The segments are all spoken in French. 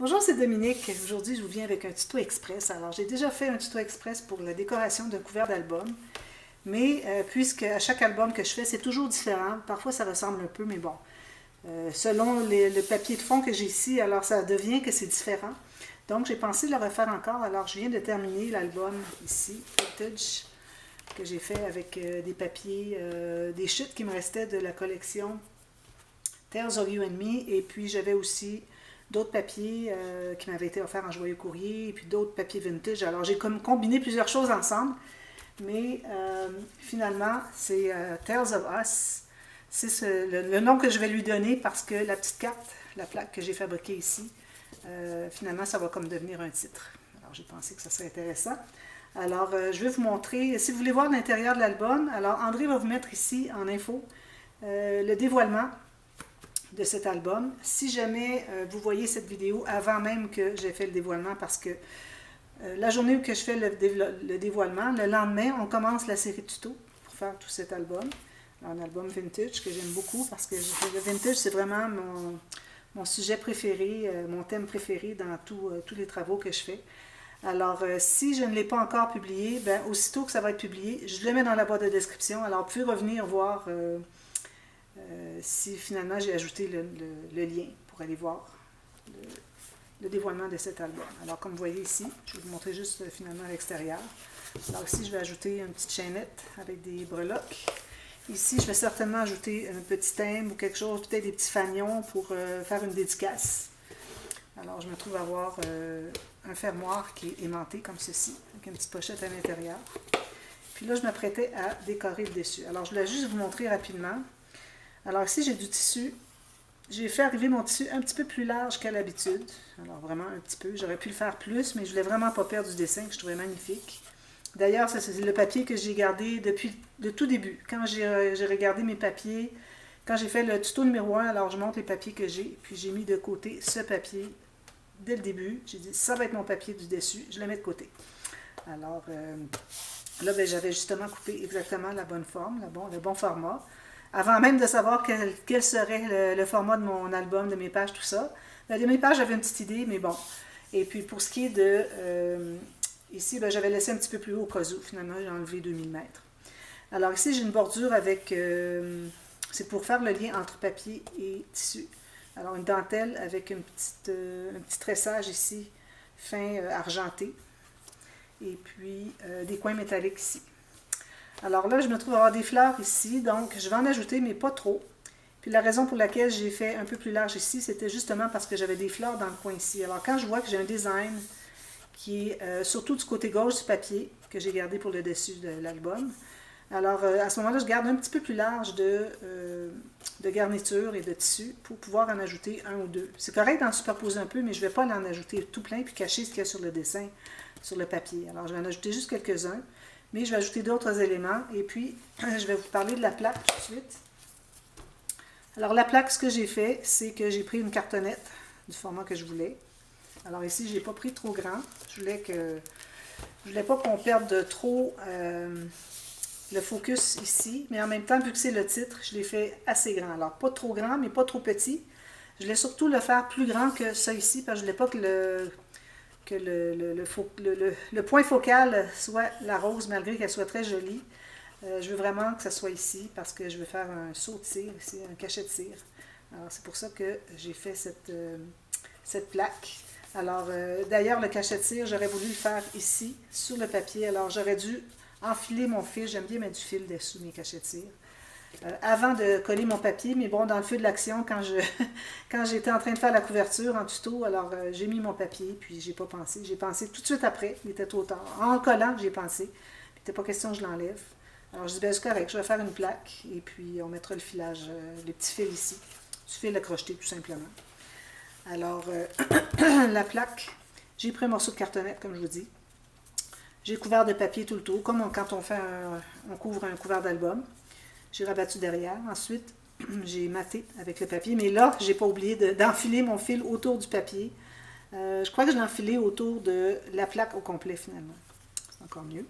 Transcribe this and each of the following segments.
Bonjour, c'est Dominique. Aujourd'hui, je vous viens avec un tuto express. Alors, j'ai déjà fait un tuto express pour la décoration d'un couvert d'album, mais puisque à chaque album que je fais, c'est toujours différent. Parfois, ça ressemble un peu, mais bon. Selon le papier de fond que j'ai ici, alors ça devient que c'est différent. Donc, j'ai pensé le refaire encore. Alors, je viens de terminer l'album ici, Vintage, que j'ai fait avec des papiers, des chutes qui me restaient de la collection Tales of You and Me. Et puis, j'avais aussi d'autres papiers qui m'avaient été offerts en joyeux courrier, et puis d'autres papiers vintage. Alors, j'ai comme combiné plusieurs choses ensemble, mais finalement, c'est Tales of Us. C'est le nom que je vais lui donner parce que la petite carte, la plaque que j'ai fabriquée ici, finalement, ça va comme devenir un titre. Alors, j'ai pensé que ça serait intéressant. Alors, je vais vous montrer, si vous voulez voir l'intérieur de l'album, alors André va vous mettre ici en info le dévoilement de cet album. Si jamais vous voyez cette vidéo avant même que j'ai fait le dévoilement, parce que la journée où que je fais le dévoilement, le lendemain, on commence la série tuto pour faire tout cet album. Un album vintage que j'aime beaucoup parce que le vintage, c'est vraiment mon sujet préféré, mon thème préféré dans tous les travaux que je fais. Alors, si je ne l'ai pas encore publié, ben, aussitôt que ça va être publié, je le mets dans la boîte de description. Alors, vous pouvez revenir voir si finalement j'ai ajouté le lien pour aller voir le dévoilement de cet album. Alors, comme vous voyez ici, je vais vous montrer juste finalement à l'extérieur. Alors ici, je vais ajouter une petite chaînette avec des breloques. Ici, je vais certainement ajouter un petit thème ou quelque chose, peut-être des petits fanions pour faire une dédicace. Alors, je me trouve à avoir un fermoir qui est aimanté comme ceci, avec une petite pochette à l'intérieur. Puis là, je m'apprêtais à décorer le dessus. Alors, je voulais juste vous montrer rapidement. Alors ici, j'ai du tissu. J'ai fait arriver mon tissu un petit peu plus large qu'à l'habitude. Alors vraiment un petit peu. J'aurais pu le faire plus, mais je voulais vraiment pas perdre du dessin que je trouvais magnifique. D'ailleurs, c'est le papier que j'ai gardé depuis le tout début. Quand j'ai regardé mes papiers, quand j'ai fait le tuto numéro 1, alors je montre les papiers que j'ai, puis j'ai mis de côté ce papier dès le début. J'ai dit, ça va être mon papier du dessus, je le mets de côté. Alors là, ben, j'avais justement coupé exactement la bonne forme, le bon format. Avant même de savoir quel serait le format de mon album, de mes pages, tout ça. De mes pages, j'avais une petite idée, mais bon. Et puis pour ce qui est de... ici, ben, j'avais laissé un petit peu plus haut au cas où. Finalement, j'ai enlevé 2000 mètres. Alors ici, j'ai une bordure avec... c'est pour faire le lien entre papier et tissu. Alors une dentelle avec un petit tressage ici, fin argenté. Et puis des coins métalliques ici. Alors là, je me trouve à avoir des fleurs ici, donc je vais en ajouter, mais pas trop. Puis la raison pour laquelle j'ai fait un peu plus large ici, c'était justement parce que j'avais des fleurs dans le coin ici. Alors quand je vois que j'ai un design qui est surtout du côté gauche du papier, que j'ai gardé pour le dessus de l'album, alors à ce moment-là, je garde un petit peu plus large de garniture et de tissu pour pouvoir en ajouter un ou deux. C'est correct d'en superposer un peu, mais je ne vais pas en ajouter tout plein puis cacher ce qu'il y a sur le dessin, sur le papier. Alors je vais en ajouter juste quelques-uns. Mais je vais ajouter d'autres éléments et puis je vais vous parler de la plaque tout de suite. Alors la plaque, ce que j'ai fait, c'est que j'ai pris une cartonnette du format que je voulais. Alors ici, je n'ai pas pris trop grand. Je voulais pas qu'on perde trop le focus ici, mais en même temps, vu que c'est le titre, je l'ai fait assez grand. Alors pas trop grand, mais pas trop petit. Je voulais surtout le faire plus grand que ça ici, parce que je voulais pas que le point focal soit la rose, malgré qu'elle soit très jolie. Je veux vraiment que ça soit ici, parce que je veux faire un saut de cire, ici, un cachet de cire. Alors, c'est pour ça que j'ai fait cette plaque. Alors, d'ailleurs, le cachet de cire, j'aurais voulu le faire ici, sur le papier. Alors, j'aurais dû enfiler mon fil. J'aime bien mettre du fil dessous mes cachets de cire. Avant de coller mon papier, mais bon, dans le feu de l'action, quand j'étais en train de faire la couverture en tuto, alors j'ai mis mon papier, puis j'ai pas pensé. J'ai pensé tout de suite après, il était trop tard. En collant, j'ai pensé. Puis il n'était pas question que je l'enlève. Alors je dis, ben c'est correct, je vais faire une plaque, et puis on mettra le filage, les petits fils ici. Du fil à crocheter, tout simplement. Alors, la plaque, j'ai pris un morceau de cartonnette, comme je vous dis. J'ai couvert de papier tout le tour, comme quand on couvre un couvert d'album. J'ai rabattu derrière. Ensuite, j'ai maté avec le papier. Mais là, j'ai pas oublié d'enfiler mon fil autour du papier. Je crois que je l'ai enfilé autour de la plaque au complet, finalement. C'est encore mieux.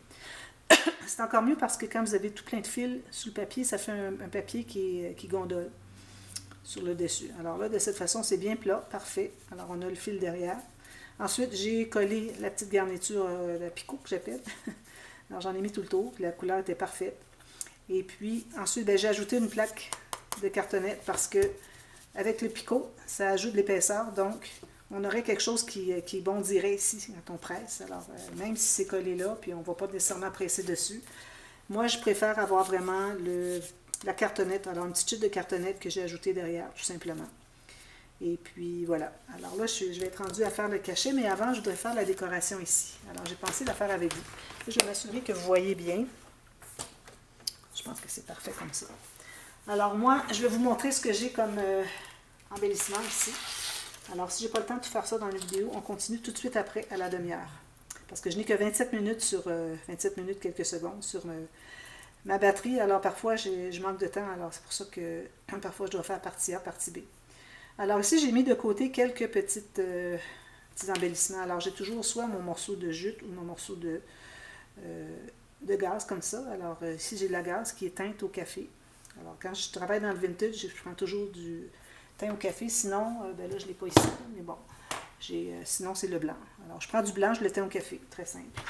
C'est encore mieux parce que quand vous avez tout plein de fils sur le papier, ça fait un papier qui gondole. sur le dessus. Alors là, de cette façon, c'est bien plat, parfait. Alors on a le fil derrière. Ensuite, j'ai collé la petite garniture, la picot que j'appelle. Alors j'en ai mis tout le tour, la couleur était parfaite. Et puis ensuite, ben, j'ai ajouté une plaque de cartonnette parce que avec le picot, ça ajoute de l'épaisseur, donc on aurait quelque chose qui bondirait ici quand on presse. Alors même si c'est collé là, puis on ne va pas nécessairement presser dessus, moi je préfère avoir vraiment la cartonnette, alors une petite chute de cartonnette que j'ai ajoutée derrière, tout simplement. Et puis voilà. Alors là, je vais être rendue à faire le cachet, mais avant, je voudrais faire la décoration ici. Alors j'ai pensé la faire avec vous. Je vais m'assurer que vous voyez bien. Je pense que c'est parfait comme ça. Alors moi, je vais vous montrer ce que j'ai comme embellissement ici. Alors si je n'ai pas le temps de faire ça dans la vidéo, on continue tout de suite après à la demi-heure. Parce que je n'ai que 27 minutes sur 27 minutes quelques secondes sur ma batterie. Alors parfois, je manque de temps. Alors c'est pour ça que parfois je dois faire partie A, partie B. Alors ici, j'ai mis de côté quelques petits embellissements. Alors j'ai toujours soit mon morceau de jute ou mon morceau de gaz comme ça. Alors ici, j'ai de la gaze qui est teinte au café. Alors quand je travaille dans le vintage, je prends toujours du teint au café. Sinon, ben là, je ne l'ai pas ici. Mais bon, sinon c'est le blanc. Alors je prends du blanc, je le teins au café. Très simple.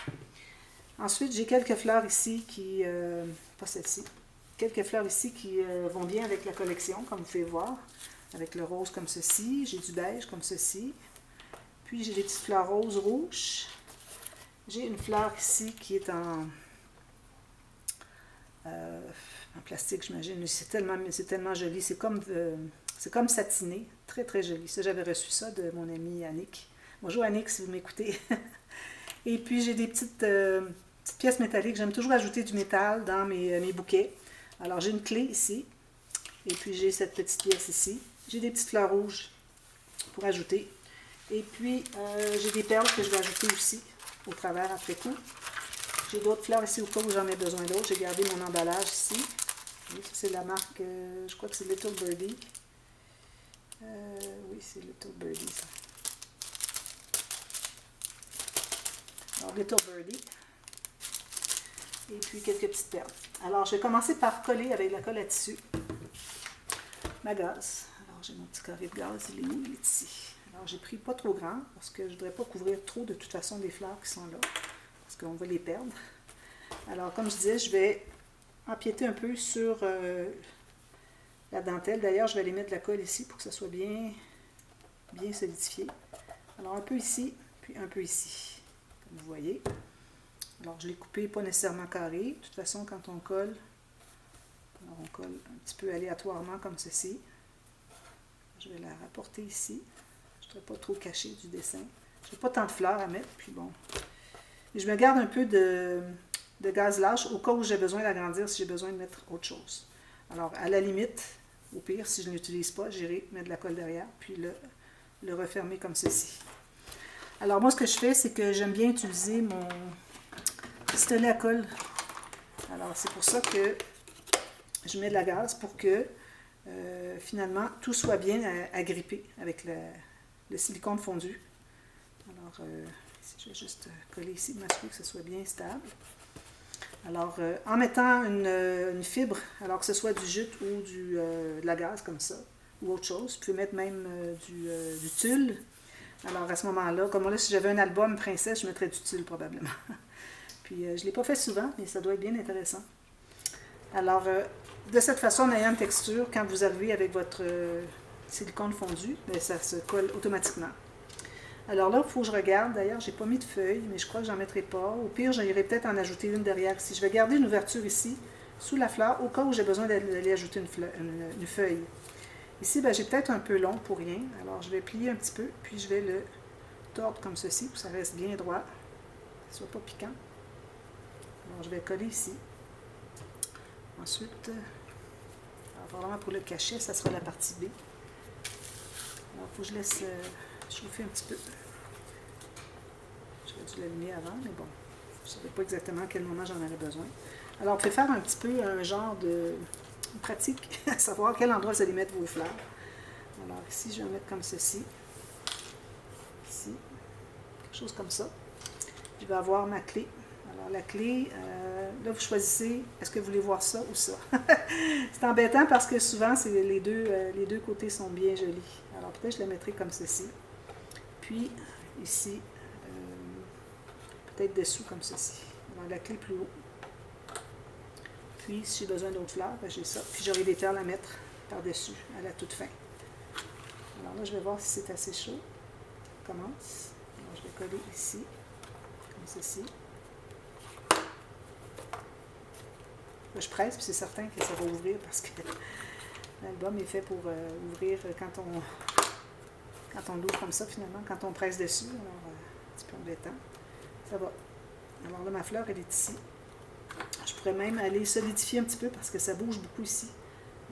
Ensuite, j'ai quelques fleurs ici qui... pas celle-ci. Quelques fleurs ici qui vont bien avec la collection, comme vous pouvez voir. Avec le rose comme ceci. J'ai du beige comme ceci. Puis j'ai des petites fleurs roses rouges. J'ai une fleur ici qui est en plastique, j'imagine. C'est tellement joli. C'est comme satiné. Très, très joli. Ça, j'avais reçu ça de mon ami Annick. Bonjour Annick, si vous m'écoutez. Et puis j'ai des petites pièces métalliques. J'aime toujours ajouter du métal dans mes bouquets. Alors j'ai une clé ici. Et puis j'ai cette petite pièce ici. J'ai des petites fleurs rouges pour ajouter. Et puis j'ai des perles que je vais ajouter aussi au travers après coup. J'ai d'autres fleurs ici au cas où j'en ai besoin d'autres. J'ai gardé mon emballage ici. Oui, ça c'est la marque, je crois que c'est Little Birdie. Oui, c'est Little Birdie ça. Alors Little Birdie. Et puis quelques petites perles. Alors je vais commencer par coller avec la colle à tissu ma gaze. Alors j'ai mon petit carré de gaz, il est où? Il est ici. Alors j'ai pris pas trop grand parce que je ne voudrais pas couvrir trop de toute façon des fleurs qui sont là. Parce qu'on va les perdre. Alors comme je disais, je vais empiéter un peu sur la dentelle. D'ailleurs, je vais aller mettre de la colle ici pour que ça soit bien solidifié. Alors un peu ici, puis un peu ici. Comme vous voyez. Alors je l'ai coupé pas nécessairement carré. De toute façon, quand on colle, alors on colle un petit peu aléatoirement comme ceci. Je vais la rapporter ici. Je ne voudrais pas trop cacher du dessin. Je n'ai pas tant de fleurs à mettre, puis bon. Et je me garde un peu de gaz lâche au cas où j'ai besoin d'agrandir, si j'ai besoin de mettre autre chose. Alors, à la limite, au pire, si je ne l'utilise pas, j'irai mettre de la colle derrière, puis le refermer comme ceci. Alors, moi, ce que je fais, c'est que j'aime bien utiliser mon pistolet à colle. Alors, c'est pour ça que je mets de la gaze pour que, finalement, tout soit bien agrippé avec le silicone fondu. Alors, je vais juste coller ici, m'assurer que ce soit bien stable. Alors, en mettant une fibre, alors que ce soit du jute ou de la gaze comme ça, ou autre chose, vous pouvez mettre même du tulle. Alors, à ce moment-là, comme là, si j'avais un album princesse, je mettrais du tulle probablement. Puis, je ne l'ai pas fait souvent, mais ça doit être bien intéressant. Alors, de cette façon, en ayant une texture, quand vous arrivez avec votre silicone fondu, bien, ça se colle automatiquement. Alors là, il faut que je regarde. D'ailleurs, je n'ai pas mis de feuilles, mais je crois que je n'en mettrai pas. Au pire, j'irai peut-être en ajouter une derrière ici. Je vais garder une ouverture ici, sous la fleur, au cas où j'ai besoin d'aller ajouter une feuille. Ici, ben, j'ai peut-être un peu long pour rien. Alors, je vais plier un petit peu, puis je vais le tordre comme ceci, pour que ça reste bien droit, que ce ne soit pas piquant. Alors, je vais coller ici. Ensuite, alors, vraiment pour le cachet, ça sera la partie B. Alors, il faut que je laisse chauffer un petit peu. J'aurais dû l'allumer avant, mais bon, je ne savais pas exactement à quel moment j'en avais besoin. Alors, vous pouvez faire un petit peu un genre de pratique, à savoir à quel endroit vous allez mettre vos fleurs. Alors, ici, je vais mettre comme ceci. Ici, quelque chose comme ça. Je vais avoir ma clé. Alors, la clé, là, vous choisissez, est-ce que vous voulez voir ça ou ça? C'est embêtant parce que souvent, les deux côtés sont bien jolis. Alors peut-être je la mettrai comme ceci. Puis, ici, peut-être dessous comme ceci. Alors la clé plus haut. Puis, si j'ai besoin d'autres fleurs, ben, j'ai ça. Puis j'aurai des perles à mettre par-dessus, à la toute fin. Alors là, je vais voir si c'est assez chaud. On commence. Alors, je vais coller ici, comme ceci. Là, je presse, puis c'est certain que ça va ouvrir parce que l'album est fait pour ouvrir quand on l'ouvre comme ça, finalement, quand on presse dessus. Alors, un petit peu embêtant. Ça va. Alors là, ma fleur, elle est ici. Je pourrais même aller solidifier un petit peu parce que ça bouge beaucoup ici.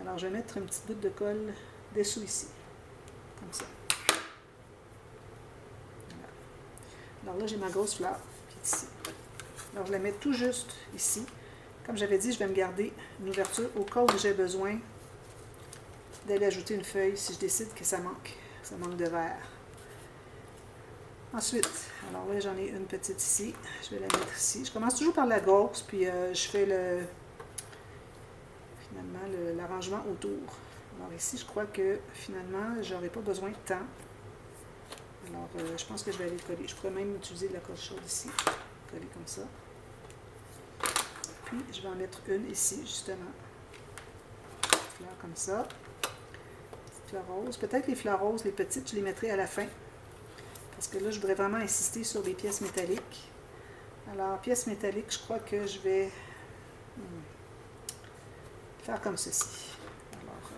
Alors, je vais mettre une petite goutte de colle dessous ici. Comme ça. Voilà. Alors là, j'ai ma grosse fleur qui est ici. Alors, je la mets tout juste ici. Comme j'avais dit, je vais me garder une ouverture au cas où j'ai besoin d'aller ajouter une feuille si je décide que ça manque de verre. Ensuite, alors là, j'en ai une petite ici. Je vais la mettre ici. Je commence toujours par la grosse, puis je fais finalement l'arrangement autour. Alors ici, je crois que finalement, j'aurai pas besoin de temps. Alors, je pense que je vais aller le coller. Je pourrais même utiliser de la colle chaude ici. Coller comme ça. Puis, je vais en mettre une ici, justement. Petite fleur comme ça. Petite fleur rose. Peut-être les fleurs roses, les petites, je les mettrai à la fin. Parce que là, je voudrais vraiment insister sur les pièces métalliques. Alors, pièces métalliques, je crois que je vais faire comme ceci. Alors,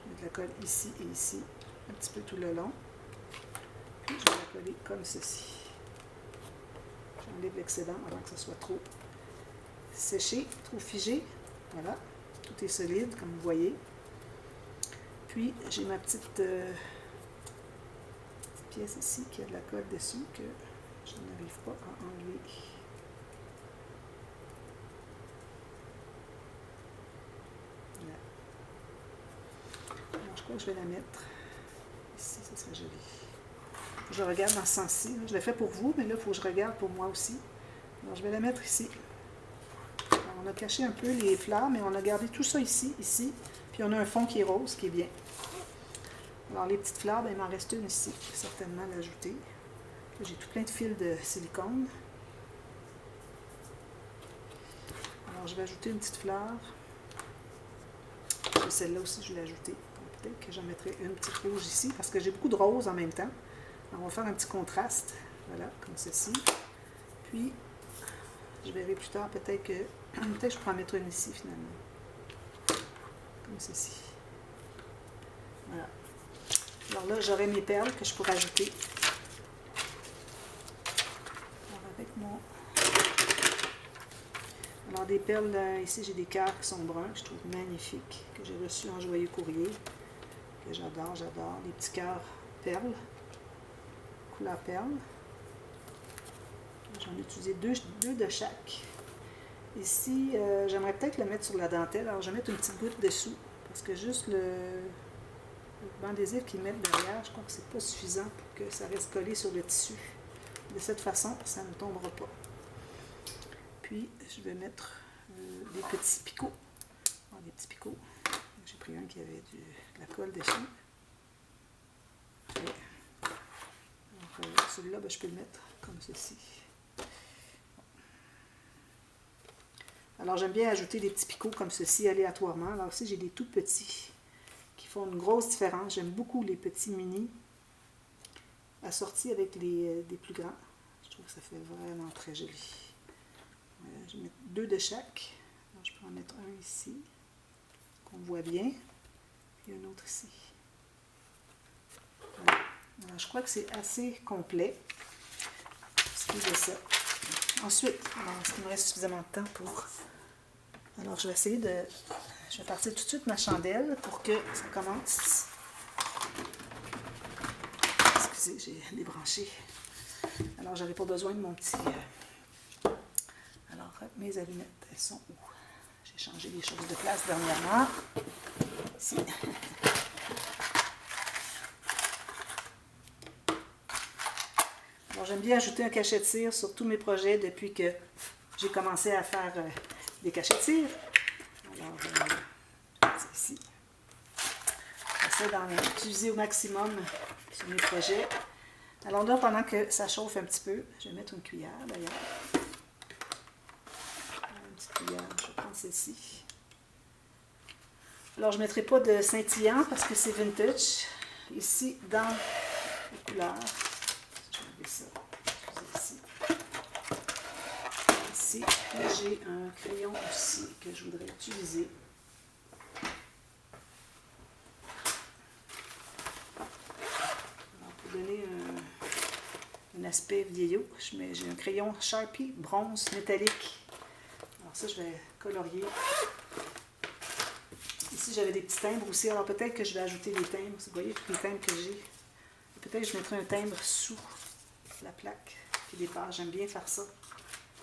je mets de la colle ici et ici, un petit peu tout le long. Puis, je vais la coller comme ceci. J'enlève l'excédent avant que ce soit trop séché, trop figé. Voilà, tout est solide, comme vous voyez. Puis, j'ai ma petite pièce ici qui a de la colle dessus que je n'arrive pas à enlever. Voilà. Alors, je crois que je vais la mettre ici, ça serait joli. Je regarde dans ce sens-ci. Je l'ai fait pour vous, mais là, il faut que je regarde pour moi aussi. Alors, je vais la mettre ici. Alors, on a caché un peu les fleurs, mais on a gardé tout ça ici. Puis, on a un fond qui est rose, qui est bien. Alors, les petites fleurs, ben, il m'en reste une ici. Je vais certainement l'ajouter. J'ai tout plein de fils de silicone. Alors, je vais ajouter une petite fleur. Celle-là aussi, je vais l'ajouter. Peut-être que j'en mettrai une petite rouge ici, parce que j'ai beaucoup de roses en même temps. Alors, on va faire un petit contraste. Voilà, comme ceci. Puis, je verrai plus tard, peut-être que je pourrais en mettre une ici, finalement. Comme ceci. Voilà. Alors là, j'aurai mes perles que je pourrais ajouter. Alors, avec mon... Alors, des perles, ici, j'ai des cœurs qui sont bruns, que je trouve magnifiques, que j'ai reçus en joyeux courrier, que j'adore. Les petits cœurs perles, couleur perle. J'en ai utilisé deux de chaque. Ici, j'aimerais peut-être le mettre sur la dentelle. Alors, je vais mettre une petite goutte dessous, parce que juste le banc d'adhésif qu'ils mettent derrière, je crois que c'est pas suffisant pour que ça reste collé sur le tissu. De cette façon, ça ne tombera pas. Puis, je vais mettre des petits picots. Alors, des petits picots. J'ai pris un qui avait de la colle dessus. Alors, celui-là, ben, je peux le mettre comme ceci. Alors, j'aime bien ajouter des petits picots comme ceci aléatoirement. Alors ici, j'ai des tout petits qui font une grosse différence. J'aime beaucoup les petits mini assortis avec des plus grands. Je trouve que ça fait vraiment très joli. Je vais mettre deux de chaque. Alors, je peux en mettre un ici, qu'on voit bien, et un autre ici. Voilà. Alors, je crois que c'est assez complet pour ce qui est de ça. Ensuite, est-ce qu'il me reste suffisamment de temps pour... Alors, je vais essayer de... Je vais partir tout de suite ma chandelle pour que ça commence. Excusez, j'ai débranché. Alors, j'avais pas besoin de mon petit... Alors, mes allumettes, elles sont où? J'ai changé les choses de place dernièrement. Ici. Alors, j'aime bien ajouter un cachet de cire sur tous mes projets depuis que j'ai commencé à faire des cachets de cire. Alors, c'est ici. J'essaie d'en utiliser au maximum sur mes projets. Alors là, pendant que ça chauffe un petit peu, je vais mettre une cuillère d'ailleurs. Une petite cuillère, je vais prendre celle-ci. Alors, je ne mettrai pas de scintillant parce que c'est vintage. Ici, dans les couleurs, je vais enlever ça. Ici, j'ai un crayon aussi que je voudrais utiliser. Alors, pour donner un aspect vieillot, j'ai un crayon Sharpie bronze métallique. Alors ça, je vais colorier. Ici, j'avais des petits timbres aussi. Alors peut-être que je vais ajouter des timbres. Vous voyez tous les timbres que j'ai. Peut-être que je mettrai un timbre sous la plaque qui dépasse. J'aime bien faire ça.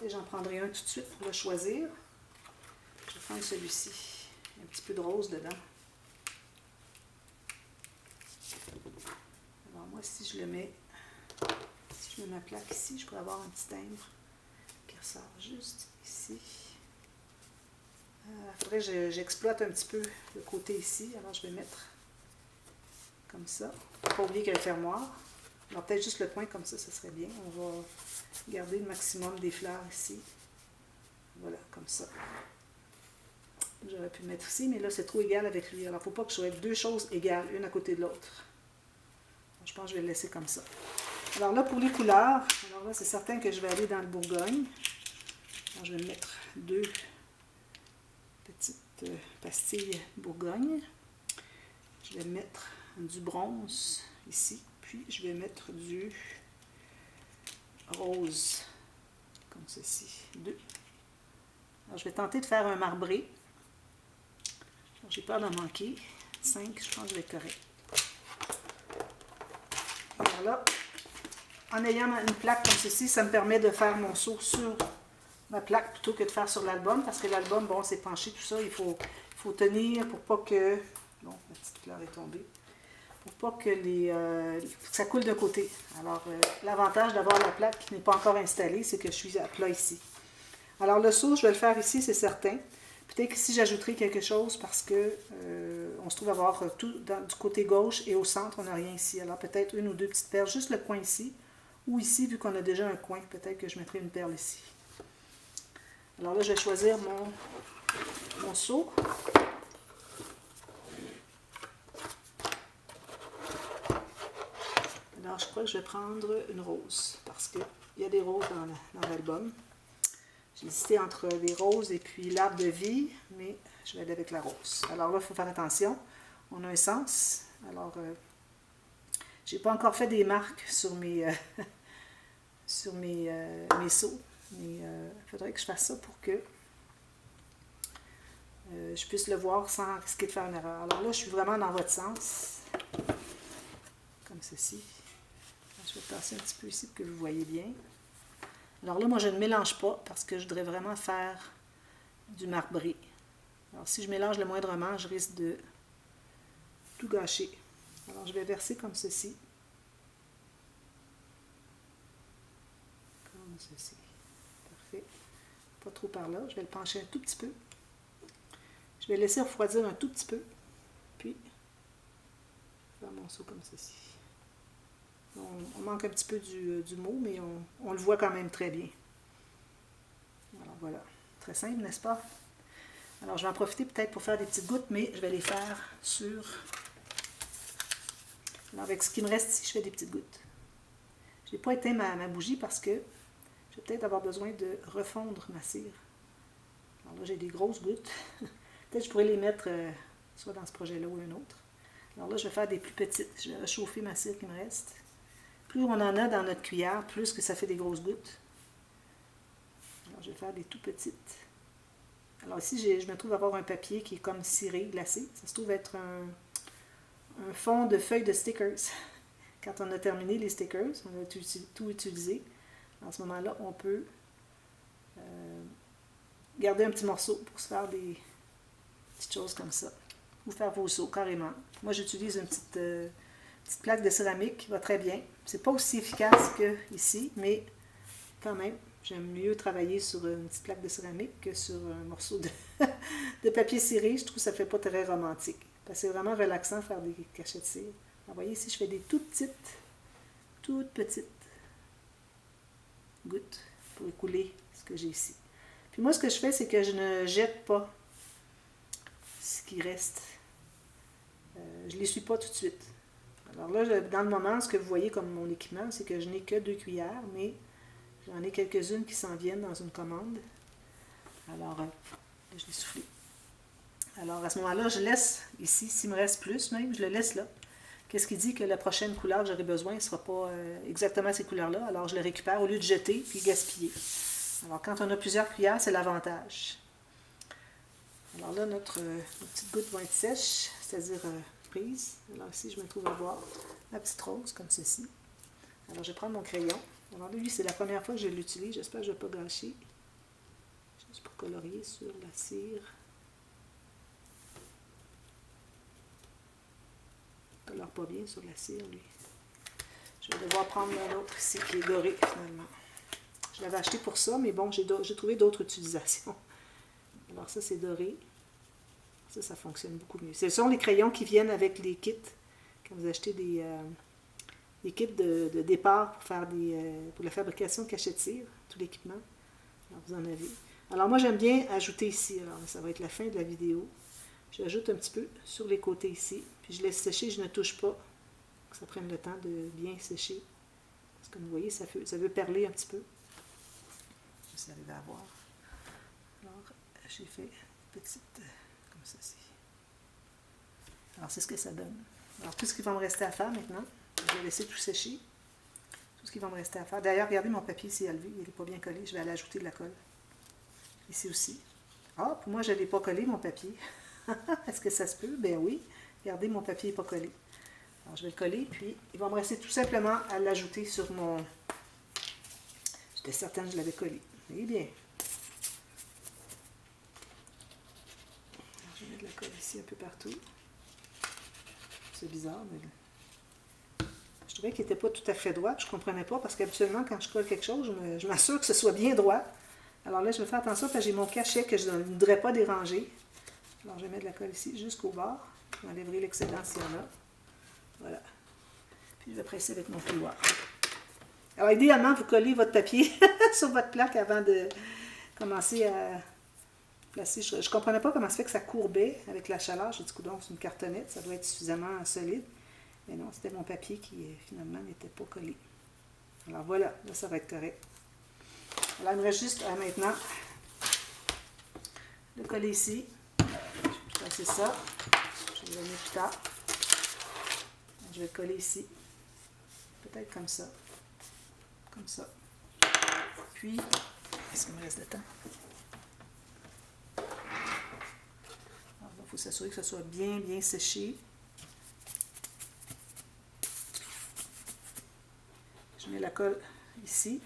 Et j'en prendrai un tout de suite pour le choisir. Je vais prendre celui-ci. Il y a un petit peu de rose dedans. Alors moi, si je mets ma plaque ici, je pourrais avoir un petit timbre qui ressort juste ici. Il faudrait que j'exploite un petit peu le côté ici. Alors je vais mettre comme ça. Il ne faut pas oublier qu'il y a le fermoir. Alors peut-être juste le coin comme ça serait bien. On va garder le maximum des fleurs ici. Voilà, comme ça. J'aurais pu le mettre ici, mais là c'est trop égal avec lui. Alors il ne faut pas que je sois deux choses égales, une à côté de l'autre. Je pense que je vais le laisser comme ça. Alors là, pour les couleurs, alors là c'est certain que je vais aller dans le Bourgogne. Alors, je vais mettre deux petites pastilles Bourgogne. Je vais mettre du bronze ici, puis je vais mettre du rose, comme ceci, 2. Alors je vais tenter de faire un marbré. J'ai peur d'en manquer. 5, je pense que je vais être correct. Alors là, en ayant une plaque comme ceci, ça me permet de faire mon seau sur ma plaque plutôt que de faire sur l'album, parce que l'album, bon, c'est penché, tout ça, il faut tenir pour pas que... Bon, ma petite fleur est tombée. Pour pas que ça coule d'un côté. Alors, l'avantage d'avoir la plaque qui n'est pas encore installée, c'est que je suis à plat ici. Alors, le seau, je vais le faire ici, c'est certain. Peut-être qu'ici, j'ajouterai quelque chose parce que on se trouve avoir tout du côté gauche et au centre, on n'a rien ici. Alors, peut-être une ou deux petites perles, juste le coin ici. Ou ici, vu qu'on a déjà un coin, peut-être que je mettrai une perle ici. Alors là, je vais choisir mon seau. Alors, je crois que je vais prendre une rose, parce qu'il y a des roses dans l'album. J'ai hésité entre les roses et puis l'arbre de vie, mais je vais aller avec la rose. Alors là, il faut faire attention. On a un sens. Alors, j'ai pas encore fait des marques sur mes seaux, mais il faudrait que je fasse ça pour que je puisse le voir sans risquer de faire une erreur. Alors là, je suis vraiment dans votre sens, comme ceci. Je vais passer un petit peu ici pour que vous voyez bien. Alors là, moi, je ne mélange pas parce que je voudrais vraiment faire du marbré. Alors, si je mélange le moindrement, je risque de tout gâcher. Alors, je vais verser comme ceci. Comme ceci. Parfait. Pas trop par là. Je vais le pencher un tout petit peu. Je vais laisser refroidir un tout petit peu. Puis, faire mon seau comme ceci. On manque un petit peu du mot, mais on le voit quand même très bien. Alors voilà, très simple, n'est-ce pas? Alors je vais en profiter peut-être pour faire des petites gouttes, mais je vais les faire sur... Alors avec ce qui me reste ici, je fais des petites gouttes. Je n'ai pas éteint ma bougie parce que je vais peut-être avoir besoin de refondre ma cire. Alors là, j'ai des grosses gouttes. Peut-être que je pourrais les mettre soit dans ce projet-là ou un autre. Alors là, je vais faire des plus petites. Je vais réchauffer ma cire qui me reste. Plus on en a dans notre cuillère, plus que ça fait des grosses gouttes. Alors, je vais faire des tout petites. Alors ici, je me trouve avoir un papier qui est comme ciré, glacé. Ça se trouve être un fond de feuilles de stickers. Quand on a terminé les stickers, on a tout utilisé. En ce moment-là, on peut garder un petit morceau pour se faire des petites choses comme ça. Ou faire vos seaux, carrément. Moi, j'utilise une petite plaque de céramique qui va très bien. C'est pas aussi efficace que ici, mais quand même, J'aime mieux travailler sur une petite plaque de céramique que sur un morceau de papier ciré. Je trouve que ça ne fait pas très romantique. Parce que c'est vraiment relaxant de faire des cachets de cire. Alors, vous voyez ici, je fais des toutes petites gouttes pour écouler ce que j'ai ici. Puis moi, ce que je fais, c'est que je ne jette pas ce qui reste. Je ne l'essuie pas tout de suite. Alors là, dans le moment, ce que vous voyez comme mon équipement, c'est que je n'ai que 2 cuillères, mais j'en ai quelques-unes qui s'en viennent dans une commande. Alors, je l'ai soufflé. Alors, à ce moment-là, je laisse ici, s'il me reste plus même, je le laisse là. Qu'est-ce qui dit que la prochaine couleur que j'aurai besoin ne sera pas exactement ces couleurs-là? Alors, je le récupère au lieu de jeter puis gaspiller. Alors, quand on a plusieurs cuillères, c'est l'avantage. Alors là, nos petites gouttes vont être sèches, c'est-à-dire prises. Alors ici, je me trouve à avoir ma petite rose, comme ceci. Alors, je vais prendre mon crayon. Alors lui, c'est la première fois que je l'utilise. J'espère que je ne vais pas gâcher. Juste pour colorier sur la cire. Il ne colore pas bien sur la cire, lui. Je vais devoir prendre mon autre ici, qui est doré, finalement. Je l'avais acheté pour ça, mais bon, j'ai trouvé d'autres utilisations. Alors ça, c'est doré. Ça fonctionne beaucoup mieux. Ce sont les crayons qui viennent avec les kits. Quand vous achetez des kits de départ pour faire pour la fabrication de cachets de cire, tout l'équipement. Alors, vous en avez. Alors, moi, j'aime bien ajouter ici. Alors, ça va être la fin de la vidéo. J'ajoute un petit peu sur les côtés ici. Puis, je laisse sécher. Je ne touche pas. Que ça prenne le temps de bien sécher. Parce que, vous voyez, ça veut perler un petit peu. Je vais arriver à voir. Alors, j'ai fait une petite... comme ceci. Alors, c'est ce que ça donne. Alors, tout ce qui va me rester à faire maintenant, je vais laisser tout sécher. Tout ce qui va me rester à faire. D'ailleurs, regardez mon papier ici élevé, il n'est pas bien collé. Je vais aller ajouter de la colle. Ici aussi. Ah, pour moi, je ne l'ai pas collé, mon papier. Est-ce que ça se peut? Ben oui. Regardez, mon papier n'est pas collé. Alors, je vais le coller, puis il va me rester tout simplement à l'ajouter sur mon... J'étais certaine que je l'avais collé. Eh bien. Alors, je mets de la colle ici un peu partout. C'est bizarre, mais... Je trouvais qu'il n'était pas tout à fait droit, je ne comprenais pas, parce qu'habituellement, quand je colle quelque chose, je m'assure que ce soit bien droit. Alors là, je vais faire attention, parce que j'ai mon cachet que je ne voudrais pas déranger. Alors, je vais mettre de la colle ici, jusqu'au bord. Je m'enlèverai l'excédent s'il y en a. Voilà. Puis, je vais presser avec mon plioir. Alors, idéalement, vous collez votre papier sur votre plaque avant de commencer à placer. Je ne comprenais pas comment ça fait que ça courbait avec la chaleur. J'ai dit, coudonc, c'est une cartonnette, ça doit être suffisamment solide. Mais non, c'était mon papier qui, finalement, n'était pas collé. Alors voilà, là, ça va être correct. Alors, il me reste juste maintenant le coller ici. Je vais passer ça. Je vais le mettre plus tard. Je vais le coller ici. Peut-être comme ça. Comme ça. Puis, est-ce qu'il me reste de temps? Alors, il faut s'assurer que ça soit bien, bien séché. Je mets la colle ici.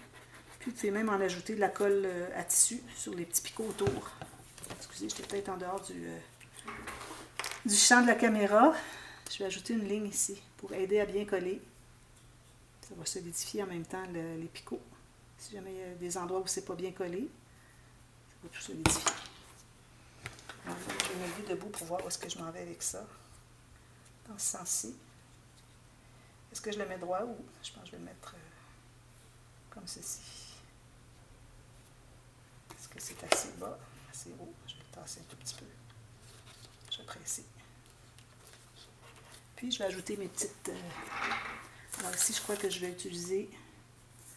Puis, vous pouvez même en ajouter de la colle à tissu sur les petits picots autour. Excusez, j'étais peut-être en dehors du champ de la caméra. Je vais ajouter une ligne ici pour aider à bien coller. Ça va solidifier en même temps les picots. Si jamais il y a des endroits où c'est pas bien collé, ça va tout solidifier. Alors, je vais me lever debout pour voir où est-ce que je m'en vais avec ça. Dans ce sens-ci. Est-ce que je le mets droit ou je pense que je vais le mettre comme ceci. Est-ce que c'est assez bas, assez haut? Je vais le tasser un tout petit peu. Je vais presser. Puis, je vais ajouter mes petites... Alors ici, je crois que je vais utiliser...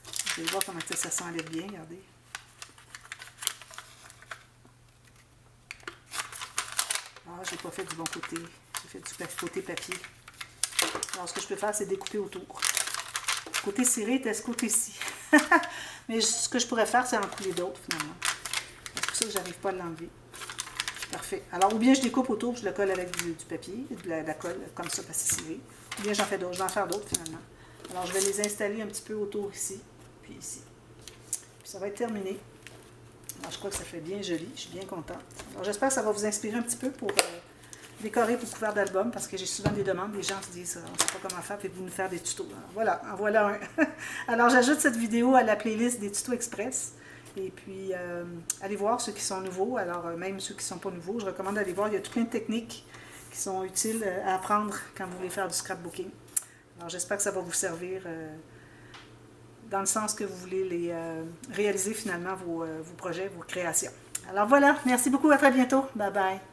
Vous allez voir comment ça s'enlève bien, regardez. Ah, je n'ai pas fait du bon côté. J'ai fait du côté papier. Alors, ce que je peux faire, c'est découper autour. Le côté ciré était ce côté-ci. Mais ce que je pourrais faire, c'est en couler d'autres, finalement. C'est pour ça que je n'arrive pas à l'enlever. Parfait. Alors, ou bien je découpe autour, je le colle avec du papier, de la colle, comme ça, parce que c'est ciré. Ou bien j'en fais d'autres. Je vais en faire d'autres, finalement. Alors, je vais les installer un petit peu autour ici, puis ici. Puis ça va être terminé. Alors, je crois que ça fait bien joli. Je suis bien contente. Alors, j'espère que ça va vous inspirer un petit peu pour décorer pour couvert d'album, parce que j'ai souvent des demandes. Les gens se disent, on ne sait pas comment faire, puis vous nous faire des tutos. Alors, voilà, en voilà un. Alors, j'ajoute cette vidéo à la playlist des tutos express. Et puis, allez voir ceux qui sont nouveaux. Alors, même ceux qui ne sont pas nouveaux, je recommande d'aller voir. Il y a tout plein de techniques qui sont utiles à apprendre quand vous voulez faire du scrapbooking. Alors, j'espère que ça va vous servir dans le sens que vous voulez réaliser finalement vos projets, vos créations. Alors voilà, merci beaucoup, à très bientôt. Bye bye.